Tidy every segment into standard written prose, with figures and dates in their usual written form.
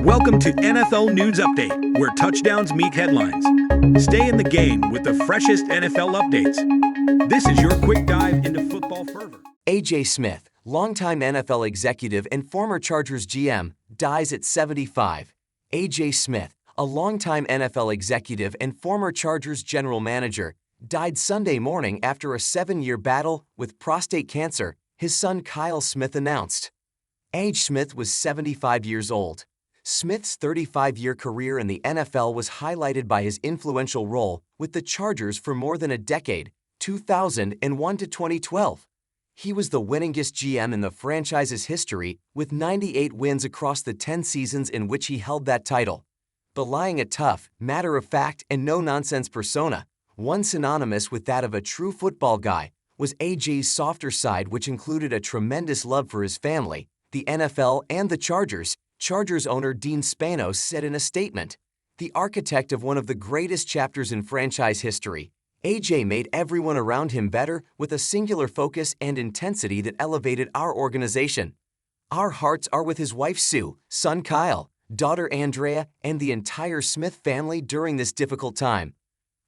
Welcome to NFL News Update, where touchdowns meet headlines. Stay in the game with the freshest NFL updates. This is your quick dive into football fervor. A.J. Smith, longtime NFL executive and former Chargers GM, dies at 75. A.J. Smith, a longtime NFL executive and former Chargers general manager, died Sunday morning after a 7-year battle with prostate cancer, his son Kyle Smith announced. A.J. Smith was 75 years old. Smith's 35-year career in the NFL was highlighted by his influential role with the Chargers for more than a decade, 2001 to 2012. He was the winningest GM in the franchise's history, with 98 wins across the 10 seasons in which he held that title. Belying a tough, matter-of-fact, and no-nonsense persona, one synonymous with that of a true football guy was A.J.'s softer side, which included a tremendous love for his family, the NFL, and the Chargers. Chargers owner Dean Spanos said in a statement, "The architect of one of the greatest chapters in franchise history, A.J. made everyone around him better with a singular focus and intensity that elevated our organization. Our hearts are with his wife Sue, son Kyle, daughter Andrea, and the entire Smith family during this difficult time."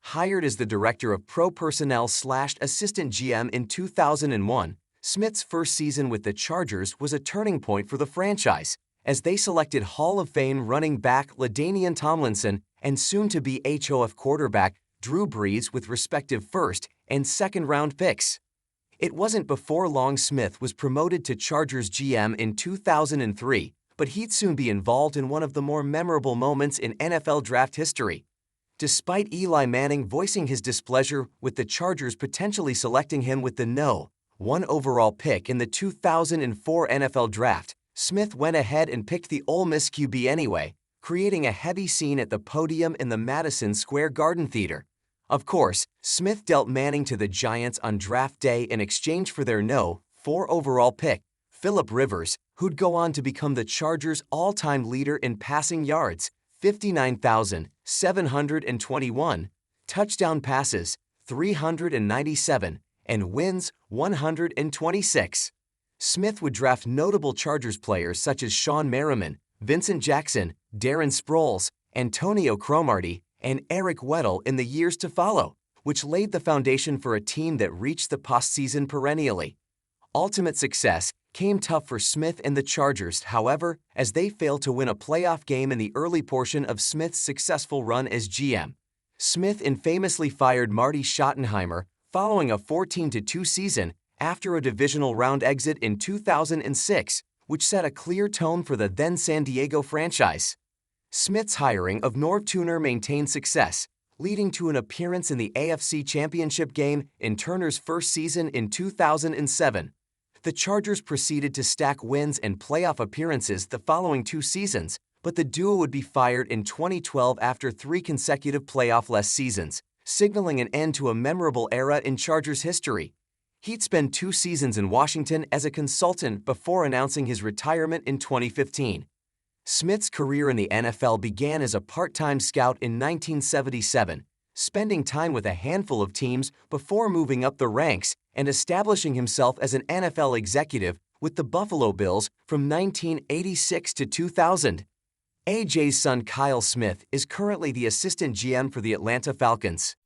Hired as the director of pro personnel/assistant GM in 2001, Smith's first season with the Chargers was a turning point for the franchise, as they selected Hall of Fame running back LaDainian Tomlinson and soon-to-be HOF quarterback Drew Brees with respective first- and second-round picks. It wasn't before long Smith was promoted to Chargers GM in 2003, but he'd soon be involved in one of the more memorable moments in NFL draft history. Despite Eli Manning voicing his displeasure with the Chargers potentially selecting him with the No. 1 overall pick in the 2004 NFL Draft, Smith went ahead and picked the Ole Miss QB anyway, creating a heavy scene at the podium in the Madison Square Garden Theater. Of course, Smith dealt Manning to the Giants on draft day in exchange for their No. 4 overall pick, Phillip Rivers, who'd go on to become the Chargers' all-time leader in passing yards, 59,721, touchdown passes, 397, and wins, 126. Smith would draft notable Chargers players such as Sean Merriman, Vincent Jackson, Darren Sproles, Antonio Cromartie, and Eric Weddle in the years to follow, which laid the foundation for a team that reached the postseason perennially. Ultimate success came tough for Smith and the Chargers, however, as they failed to win a playoff game in the early portion of Smith's successful run as GM. Smith infamously fired Marty Schottenheimer following a 14-2 season after a divisional round exit in 2006, which set a clear tone for the then San Diego franchise. Smith's hiring of Norv Turner maintained success, leading to an appearance in the AFC Championship game in Turner's first season in 2007. The Chargers proceeded to stack wins and playoff appearances the following 2 seasons, but the duo would be fired in 2012 after 3 consecutive playoff-less seasons, signaling an end to a memorable era in Chargers history. He'd spend 2 seasons in Washington as a consultant before announcing his retirement in 2015. Smith's career in the NFL began as a part-time scout in 1977, spending time with a handful of teams before moving up the ranks and establishing himself as an NFL executive with the Buffalo Bills from 1986 to 2000. A.J.'s son Kyle Smith is currently the assistant GM for the Atlanta Falcons.